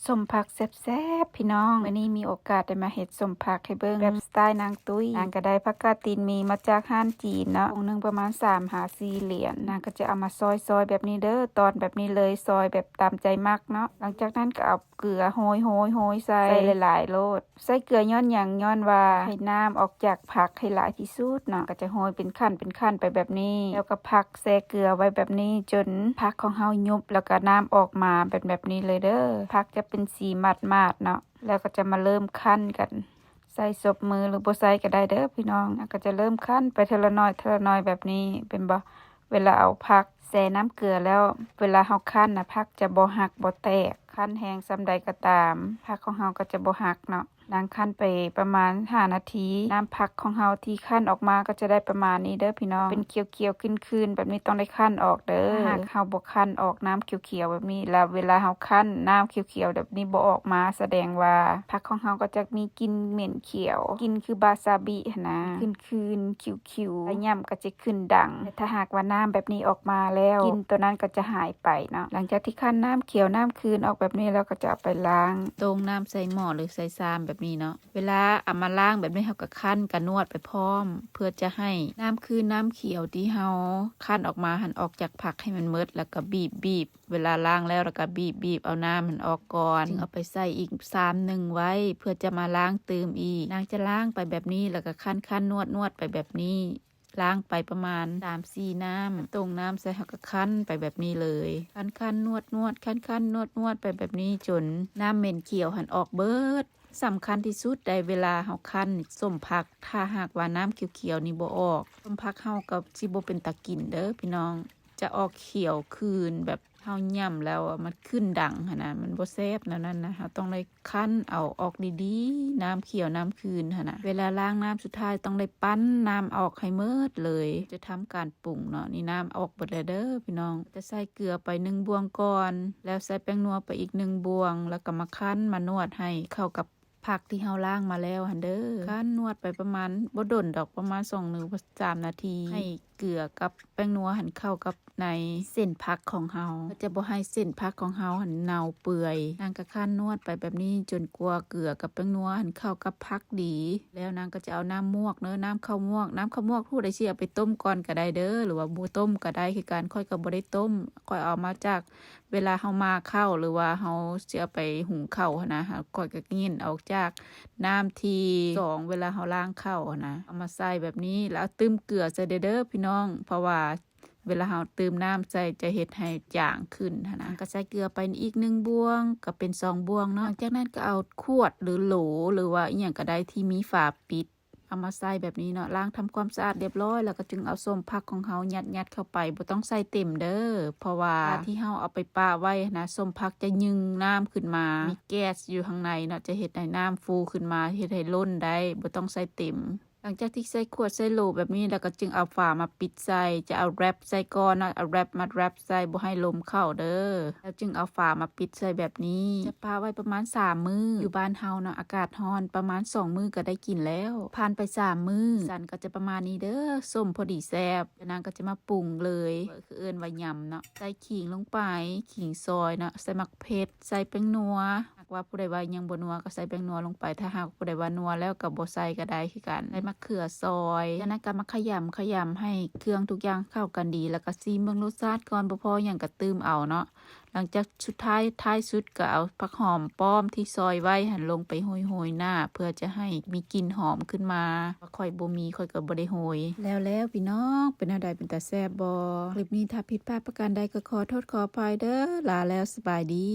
สมผักแซ่บๆพี่น้องวันนี้มีโอกาสได้มาเฮ็ดสมผักให้เบิ่งแบบสไตล์นางตุ้ยนางก็ได้ผักกาดตีนมีมาจากห้านจีนเนาะถุงนึงประมาณ3-4 เหรียญนางก็จะเอามาซอยๆแบบนี้เด้อตอนแบบนี้เลยซอยแบบตามใจมักเนาะหลังจากนั้นก็เอาเกลือโหยใส่หลายๆโลดใส่เกลือย้อนหยังย้อนว่าให้น้ำออกจากผักให้หลายที่สุดเนาะก็จะโหยเป็นขั้นไปแบบนี้แล้วก็พักแช่เกลือไว้แบบนี้จนผักของเฮายุบแล้วก็น้ำออกมาเป็นแบบนี้เลยเด้อผักจะเป็นสีมาดเนาะแล้วก็จะมาเริ่มคั่นกันใส่ศพมือหรือบ่ใส่ก็ได้เด้อพี่น้องแล้วก็จะเริ่มคั่นไปทีละน้อยแบบนี้เป็นบ่เวลาเอาผักแช่น้ำเกลือแล้วเวลาเฮาคั่นน่ะผักจะบ่หักบ่แตกคั่นแห้งส่ำใดก็ตามผักของเฮาก็จะบ่หักเนาะนางคั่นไปประมาณ5 นาทีน้ำผักของเฮาที่คั่นออกมาก็จะได้ประมาณนี้เด้อพี่น้องเป็นเขียวๆคืนๆแบบนี้ต้องได้คั่นออกเด้อหากเฮาบ่คั่นออกน้ำเขียวๆแบบนี้แล้วเวลาเฮาคั่นน้ำเขียวๆแบบนี้บ่ออกมาแสดงว่าผักของเฮาก็จะมีกลิ่นเหม็นเขียวกลิ่นคือบาซาบิหั้นนะคืนๆคิวๆแล้วย่ำก็จะขึ้นดังแต่ถ้าหากว่าน้ำแบบนี้ออกมาแล้วกลิ่นตัวนั้นก็จะหายไปเนาะหลังจากที่คั่นน้ำเขียวน้ำคืนออกแบบนี้แล้วก็จะเอาไปล้างตรงน้ำใส่หม้อหรือใส่ซามแบบนี้เนาะเวลาเอามาล้างแบบนี้เฮาก็คั้นกับนวดไปพร้อมเพื่อจะให้น้ำคืนน้ำเขียวที่เฮาคั้นออกมาหันออกจากผักให้มันหมดแล้วก็บีบเวลาล้างแล้วก็บีบเอาน้ำมันออกก่อนจึงเอาไปใส่อีก3 นึงไว้เพื่อจะมาล้างเติมอีกนางจะล้างไปแบบนี้แล้วก็คั้นนวดไปแบบนี้ล้างไปประมาณ3-4 น้ำตรงน้ำใส่หักคั้นไปแบบนี้เลยคั้นนวดคั้นนวดไปแบบนี้จนน้ำเหม็นเขียวหันออกเบิดสำคัญที่สุดได้เวลาเฮาคั้นส้มผักถ้าหากว่าน้ำเขียวๆนี่บ่ออกส้มผักเฮาก็สิบ่เป็นตากินเด้อพี่น้องจะออกเขียวคืนแบบเฮาย่ำแล้วมันขึ้นดังหั่นนะมันบ่แซ่บนั่นนะเฮาต้องได้คั้นเอาออกดีๆน้ำเขียวน้ำคืนหั่นนะเวลาล้างน้ำสุดท้ายต้องได้ปั้นน้ำออกให้หมดเลยจะทำการปรุงเนาะนี่น้ำออกหมดแล้วเด้อพี่น้องจะใส่เกลือไป1 บวงก่อนแล้วใส่แป้งนัวไปอีก1 บวงแล้วก็มาคั้นมานวดให้เข้ากับผักที่เฮาล้างมาแล้วหั่นเด้อคั้นนวดไปประมาณบ่ดนดอกประมาณ2-3 นาทีให้เกลือกับแป้งนัวหันเข้ากับในเส้นผักของเฮาก็จะบ่ให้เส้นผักของเฮาหันเน่าเปื่อยนางก็คั้นนวดไปแบบนี้จนกว่าเกลือกับแป้งนัวหันเข้ากับผักดีแล้วนางก็จะเอาน้ำมวกเด้อน้ำข้าวมวกผู้ใดสิเอาไปต้มก่อนก็ได้เด้อหรือว่าบ่ต้มก็ได้คือการค่อยก็บ่ได้ต้มค่อยเอามาจากเวลาเฮามาข้าวหรือว่าเฮาสิเอาไปหุงข้าวนะค่อยก็งิ้นออกจากน้ำที่2เวลาเฮาล้างข้าวนะเอามาใส่แบบนี้แล้วตึมเกลือใส่เด้อพี่น้องเพราะว่าเวลาเราเติมน้ำใส่จะเฮ็ดให้จางขึ้นนะก็ใส่เกลือไปอีก1 บวงก็เป็น2 บวงเนาะหลังจากนั้นก็เอาขวดหรือโหลหรือว่าอีหยังก็ได้ที่มีฝาปิดเอามาใส่แบบนี้เนาะล้างทำความสะอาดเรียบร้อยแล้วก็จึงเอาส้มผักของเฮายัดเข้าไปบ่ต้องใส่เต็มเด้อเพราะว่าที่เฮาเอาไปป้าไว้นะส้มผักจะยึงน้ำขึ้นมามีแก๊สอยู่ข้างในเนาะจะเฮ็ดให้น้ำฟูขึ้นมาเฮ็ดให้ล้นได้บ่ต้องใส่เต็มหลังจากที่ใส่ขวดใส่โหลแบบนี้แล้วก็จึงเอาฝามาปิดใส่จะเอาแรปใส่ก่อนเนาะเอาแรปมาแรปใส่บ่ให้ลมเข้าเด้อแล้วจึงเอาฝามาปิดใส่แบบนี้จะปาไว้ประมาณ3 มื้ออยู่บ้านเฮาเนาะอากาศร้อนประมาณ2 มื้อก็ได้กินแล้วผ่านไป3 มื้อสันก็จะประมาณนี้เด้อส้มพอดีแซ่บนางก็จะมาปรุงเลยคือเอิ้นว่ายำเนาะใส่ขิงลงไปขิงซอยเนาะใส่มะเขือใส่แป้งนัวว่าผู้ใดว่ายังบ่นัวก็ใส่แป้งนัวลงไปถ้าหากผู้ใดว่านัวแล้วก็บ่ใส่ก็ได้คือกันใส่มะเขือซอยจากนั้นก็มาขยำให้เครื่องทุกอย่างเข้ากันดีแล้วก็ซีเบิ่งรสชาติก่อนบ่พอหยังก็ตื้มเอาเนาะหลังจากสุดท้ายสุดก็เอาผักหอมป้อมที่ซอยไว้หั่นลงไปโรยๆหน้าเพื่อจะให้มีกลิ่นหอมขึ้นมาค่อยบ่มีค่อยก็บ่ได้โรยแล้วพี่น้องเป็นแนวใดเป็นตาแซ่บบ่คลิปนี้ถ้าผิดพลาดประการใดก็ขอโทษขออภัยเด้อลาแล้วสบายดี